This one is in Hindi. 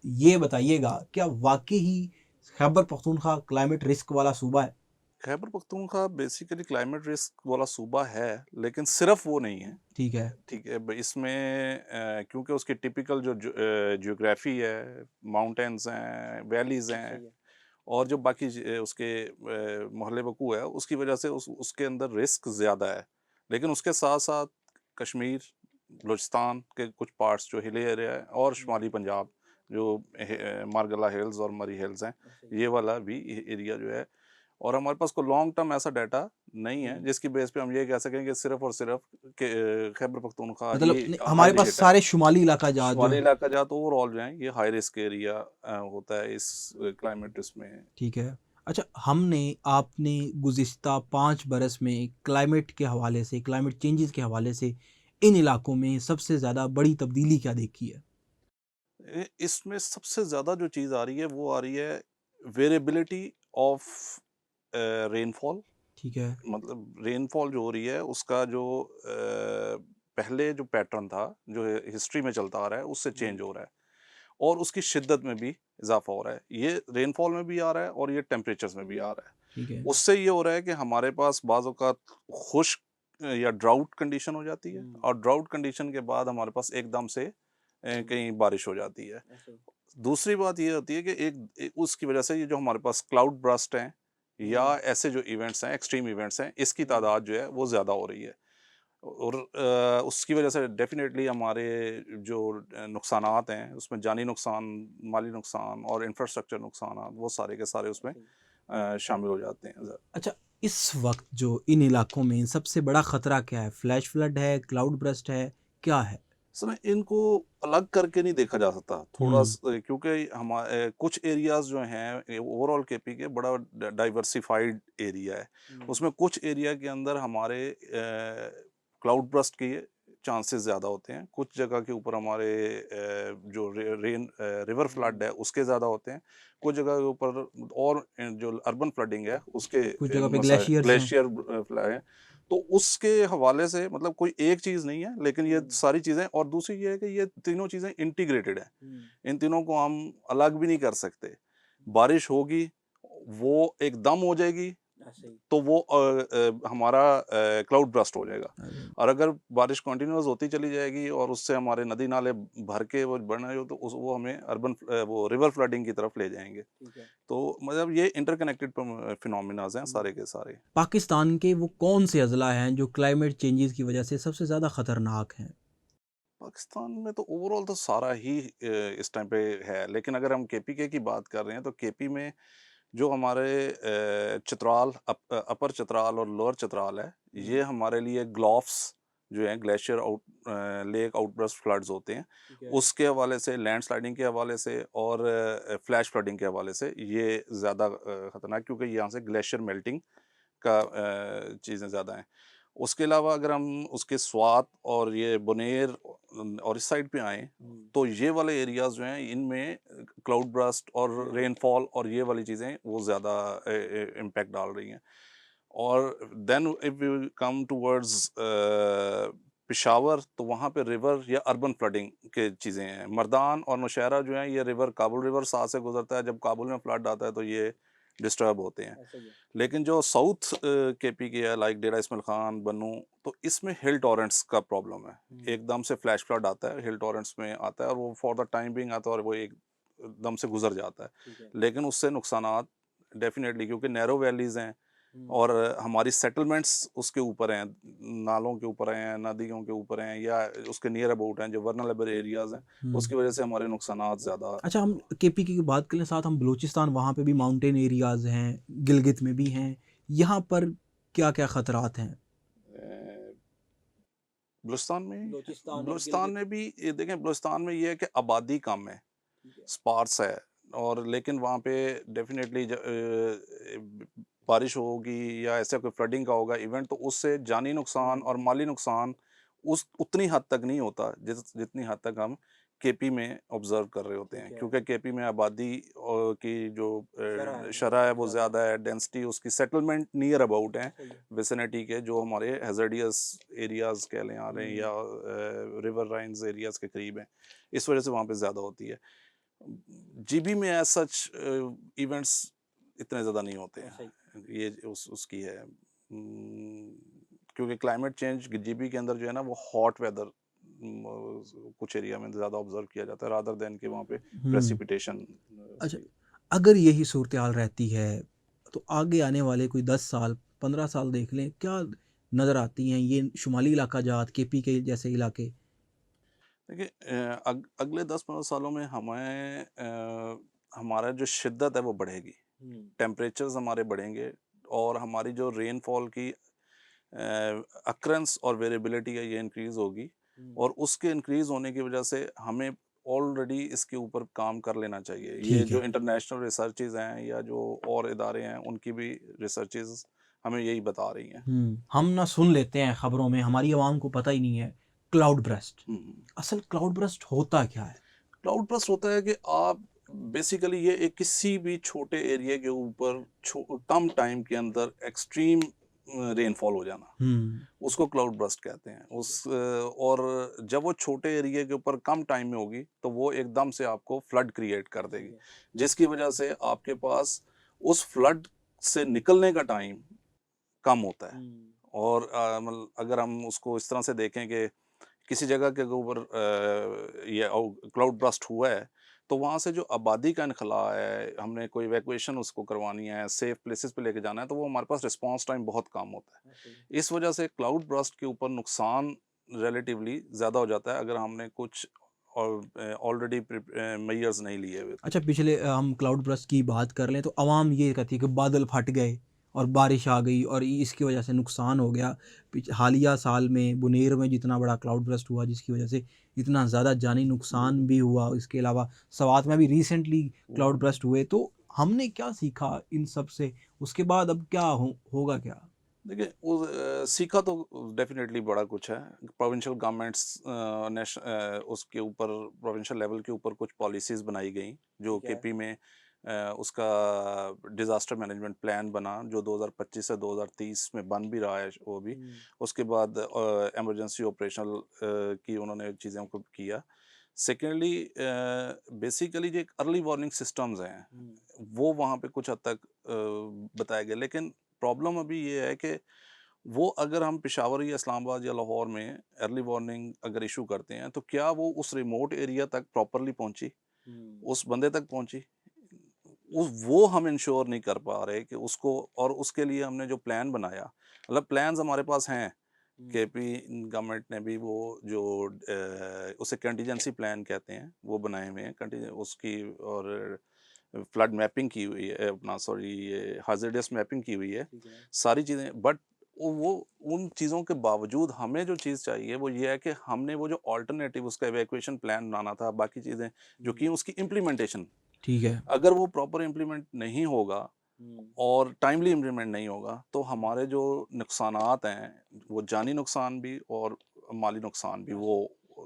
ये बताइएगा, क्या वाक़ई ही खैबर पख्तूनख्वा क्लाइमेट रिस्क वाला सूबा है? Khyber Pakhtunkhwa basically climate risk वाला सूबा है, लेकिन सिर्फ वो नहीं है। ठीक है। ठीक है, इसमें क्योंकि उसकी टिपिकल जो ज्योग्राफी है, माउंटेन्स हैं, वैलीज हैं, सही है। और जो बाकी उसके मोहल्ले वकू है, उसकी वजह से उसके अंदर रिस्क ज़्यादा है। लेकिन उसके साथ साथ कश्मीर, बलूचिस्तान के कुछ पार्ट्स जो हिली एरिया है, और शुमाली पंजाब जो मारगला हिल्स और मरी हिल्स हैं, सही ये वाला भी एरिया जो है। और हमारे पास कोई लॉन्ग टर्म ऐसा डाटा नहीं है है। जिसकी बेस पे हम ये कह सकें कि सिर्फ और सिर्फ खैबर पख्तूनख्वा मतलब ही नहीं, हमारे हाईली पास हिट है। सारे शुमाली इलाका जहाँ जो शुमाली है। इलाका जहाँ तो ओवरऑल जो है ये हाई रिस्क एरिया होता है इस क्लाइमेट इसमें। ठीक है। अच्छा, आपने गुज़िश्ता 5 बरस में क्लाइमेट के हवाले से, क्लाइमेट चेंजेज़ के हवाले से इन इलाकों में सबसे ज़्यादा बड़ी तब्दीली क्या देखी है? इसमें सबसे ज़्यादा जो चीज़ आ रही है वो आ रही है वेरिएबिलिटी ऑफ रेनफॉल। ठीक है। मतलब रेनफॉल जो हो रही है उसका जो पहले जो पैटर्न था, जो हिस्ट्री में चलता आ रहा है, उससे चेंज हो रहा है, और उसकी शिद्दत में भी इजाफा हो रहा है। ये रेनफॉल में भी आ रहा है और ये टेम्परेचर्स में भी आ रहा है। ठीक है। उससे ये हो रहा है कि हमारे पास बाज़ औक़ात खुश्क या ड्राउट कंडीशन हो जाती है, और ड्राउट कंडीशन के बाद हमारे पास एकदम से कहीं बारिश हो जाती है। ऐसे ही। दूसरी बात ये होती है कि उसकी वजह से ये जो हमारे पास क्लाउड बर्स्ट हैं या ऐसे जो इवेंट्स हैं, एक्सट्रीम इवेंट्स हैं, इसकी तादाद जो है वो ज़्यादा हो रही है। और उसकी वजह से डेफ़िनेटली हमारे जो नुकसानात हैं, उसमें जानी नुकसान, माली नुकसान और इंफ्रास्ट्रक्चर नुकसानात, वो सारे के सारे उसमें ऐसे ही। शामिल हो जाते हैं। अच्छा, इस वक़्त जो इन इलाकों में सबसे बड़ा ख़तरा क्या है? फ्लैश फ्लड है, क्लाउड बर्स्ट है, क्या है? समय इनको अलग करके नहीं देखा जा सकता, थोड़ा हुँ। क्योंकि कुछ एरियाज जो हैं ओवरऑल केपी के बड़ा डाइवर्सिफाइड एरिया है। उसमें कुछ एरिया के अंदर हमारे क्लाउड बर्स्ट के चांसेस ज़्यादा होते हैं, कुछ जगह के ऊपर हमारे जो रिवर फ्लड है उसके ज़्यादा होते हैं, कुछ जगह के ऊपर, और जो अर्बन फ्लडिंग है उसके कुछ जगह पे मसा ग्लेशियर्स हैं। ग्लेशियर फ्लड है। तो उसके हवाले से मतलब कोई एक चीज़ नहीं है, लेकिन ये सारी चीज़ें, और दूसरी ये है कि ये तीनों चीज़ें इंटीग्रेटेड हैं। इन तीनों को हम अलग भी नहीं कर सकते। बारिश होगी, वो एकदम हो जाएगी, ऐसे ही। तो वो हमारा क्लाउड बर्स्ट हो जाएगा। अरे! और अगर बारिश कंटिन्यूअस होती चली जाएगी और उससे हमारे नदी नाले भर के वो बढ़ना हो, तो वो हमें वो रिवर फ्लडिंग की तरफ ले जाएँगे। ठीक है। तो मतलब ये इंटरकनेक्टेड फिनोमेनाज़ हैं सारे के सारे। पाकिस्तान के वो कौन से अज़ला हैं जो क्लाइमेट चेंजेज़ की वजह से सबसे ज़्यादा ख़तरनाक हैं? पाकिस्तान में तो ओवरऑल तो सारा ही इस टाइम पे है, लेकिन अगर हम केपीके की बात कर रहे हैं तो केपी में जो हमारे चित्राल, अपर चित्राल और लोअर चित्राल है, ये हमारे लिए ग्लोफ्स जो हैं, ग्लेशियर लेक आउटबर्स्ट फ्लड्स होते हैं, ठीक है। उसके हवाले से, लैंडस्लाइडिंग के हवाले से, और फ्लैश फ्लडिंग के हवाले से ये ज़्यादा खतरनाक, क्योंकि यहाँ से ग्लेशियर मेल्टिंग का चीज़ें ज़्यादा हैं। उसके अलावा अगर हम उसके स्वात और ये बुनेर और इस साइड पे आएँ, तो ये वाले एरियाज़ जो हैं, इनमें क्लाउड बर्स्ट और रेनफॉल और ये वाली चीज़ें वो ज़्यादा इम्पैक्ट डाल रही हैं। और then if we come towards Peshawar, तो वहाँ पे रिवर या अर्बन फ्लडिंग के चीज़ें हैं। मर्दान और नौशहरा जो हैं, ये रिवर, काबुल रिवर साथ से गुज़रता है, जब काबुल में फ्लड आता है तो ये डिस्टर्ब होते हैं। ऐसे ही है। लेकिन जो साउथ केपी की है, लाइक डेरा इस्माइल खान, बन्नू, तो इसमें हिल टॉरेंट्स का प्रॉब्लम है। एकदम से फ्लैश फ्लड आता है, हिल टॉरेंट्स में आता है, और वो फॉर द टाइम बीइंग आता है, और वो एकदम से गुजर जाता है। ठीक है। लेकिन उससे नुकसानात डेफिनेटली, क्योंकि नैरो वैलीज हैं, और हमारी सेटलमेंट्स उसके ऊपर हैं, नालों के ऊपर हैं, नदियों के ऊपर हैं, या उसके नियर अबाउट हैं, जो वर्नरेबल एरियाज हैं, हुँ। उसकी वजह से हमारे नुकसानात ज़्यादा। अच्छा, हम केपीके की बात करें, साथ हम बलूचिस्तान, वहाँ पे भी माउंटेन एरियाज़ हैं, गिलगित में भी हैं। यहाँ पर क्या-क्या खतरात हैं? बलूचिस्तान में, बलूचिस्तान और बलूचिस्तान गिलगित। में भी ये देखें, बलूचिस्तान में ये है कि आबादी कम है, ठीक है। स्पार्स है, और लेकिन वहाँ पे डेफिनेटली बारिश होगी या ऐसा कोई फ्लडिंग का होगा इवेंट, तो उससे जानी नुकसान और माली नुकसान उस उतनी हद तक नहीं होता जितनी हद तक हम केपी में ऑब्जर्व कर रहे होते ठीक हैं, है। क्योंकि केपी में आबादी की जो शरह है वो शरह है वो ज़्यादा है। ज़्यादा है, डेंसिटी, उसकी सेटलमेंट नियर अबाउट है, सही है। विसिनिटी के, जो हमारे हैज़ार्डियस एरियाज़ कह लें आ रहे हैं, या रिवर राइन्स एरियाज़ के करीब हैं, इस वजह से वहाँ पे ज़्यादा होती है। जीबी में एज सच इवेंट्स इतने ज़्यादा नहीं होते अच्छा हैं, जी। ये उसकी है। क्योंकि क्लाइमेट चेंज जीबी के अंदर जो है ना वो हॉट वेदर कुछ एरिया में ज़्यादा ऑब्जर्व किया जाता है रादर देन कि वहाँ पे हम्म। प्रेसिपिटेशन अच्छा, उसकी। अगर यही सूरत हाल रहती है तो आगे आने वाले कोई 10 साल 15 साल देख लें, क्या नज़र आती हैं ये शुमाली इलाका जात केपी के जैसे इलाके? देखिए अगले 10-15 सालों में हमें हमारा जो शिद्दत है वो बढ़ेगी, हुँ, टेम्परेचर्स हमारे बढ़ेंगे और हमारी जो रेनफॉल की अक्रंस और वेरिएबिलिटी है ये इंक्रीज़ होगी हुँ, और उसके इंक्रीज़ होने की वजह से हमें ऑलरेडी इसके ऊपर काम कर लेना चाहिए। ये ठीक जो है। इंटरनेशनल रिसर्चेज़ हैं या जो और इदारे हैं उनकी भी रिसर्चेज़ हमें यही बता रही हैं। हम ना सुन लेते हैं खबरों में, हमारी आवाम को पता ही नहीं है क्लाउड बर्स्ट। हुँ, हुँ। असल क्लाउड बर्स्ट होता क्या है? क्लाउड बर्स्ट होता है कि आप बेसिकली ये एक किसी भी छोटे एरिया के ऊपर कम टाइम के अंदर एक्सट्रीम रेनफॉल हो जाना, हम्म। उसको क्लाउड बर्स्ट कहते हैं। और जब वो छोटे एरिया के ऊपर कम टाइम में होगी तो वो एकदम से आपको फ्लड क्रिएट कर ठीक देगी, है। जिसकी वजह से आपके पास उस फ्लड से निकलने का टाइम कम होता है। हुँ, और मतलब अगर हम उसको इस तरह से देखें कि किसी जगह के ऊपर ये क्लाउड बर्स्ट हुआ है, तो वहाँ से जो आबादी का इनखला है, हमने कोई इवैक्यूएशन उसको करवानी है, सेफ प्लेसेस पे लेके जाना है, तो वो हमारे पास रिस्पॉन्स टाइम बहुत कम होता अच्छा जी। है। इस वजह से क्लाउड बर्स्ट के ऊपर नुकसान रिलेटिवली ज़्यादा हो जाता है अगर हमने कुछ ऑलरेडी मेजर्स नहीं लिए हुए तो। अच्छा, पिछले हम क्लाउड बर्स्ट की बात कर लें तो आवाम ये कहती है कि बादल फट गए और बारिश आ गई और इसकी वजह से नुकसान हो गया। हालिया साल में बुनेर में जितना बड़ा क्लाउड बर्स्ट हुआ जिसकी वजह से इतना ज़्यादा जानी नुकसान भी हुआ, इसके अलावा सवात में भी रिसेंटली क्लाउड बर्स्ट हुए। तो हमने क्या सीखा इन सब से? उसके बाद अब क्या होगा क्या? देखिए सीखा तो डेफिनेटली बड़ा कुछ है। प्रोविंशियल गवर्नमेंट्स उसके ऊपर प्रोविंशियल लेवल के ऊपर कुछ पॉलिसीज़ बनाई गई जो ठीक है। केपी में उसका डिज़ास्टर मैनेजमेंट प्लान बना जो 2025 से 2030 में बन भी रहा है वो भी। हुँ, उसके बाद इमरजेंसी ऑपरेशनल की उन्होंने चीज़ों को किया। सेकेंडली बेसिकली जो एक अर्ली वार्निंग सिस्टम्स हैं, हुँ, वो वहाँ पे कुछ हद तक बताए गए। लेकिन प्रॉब्लम अभी ये है कि वो अगर हम पेशावर या इस्लामाबाद या लाहौर में अर्ली वार्निंग अगर इशू करते हैं, तो क्या वो उस रिमोट एरिया तक प्रॉपरली पहुँची? हुँ, उस बंदे तक पहुँची? वो हम इंश्योर नहीं कर पा रहे कि उसको और उसके लिए हमने जो प्लान बनाया, मतलब प्लान्स हमारे पास हैं। हुँ, केपी गवर्नमेंट ने भी वो जो उसे कंटीजेंसी प्लान कहते हैं, वो बनाए हुए हैं। कंटीजें उसकी और फ्लड मैपिंग की हुई है, अपना सॉरी ये हाज़ार्डस मैपिंग की हुई है, ठीक है। सारी चीज़ें। बट वो उन चीज़ों के बावजूद हमें जो चीज़ चाहिए वो ये है कि हमने वो जो अल्टरनेटिव उसका इवैक्यूएशन प्लान बनाना था, बाकी चीज़ें जो हुँ, कि उसकी इम्प्लीमेंटेशन, ठीक है। अगर वो प्रॉपर इम्प्लीमेंट नहीं होगा हुँ, और टाइमली इम्प्लीमेंट नहीं होगा, तो हुँ, हमारे जो नुकसानात हैं, वो जानी नुकसान भी और माली नुकसान भी, वो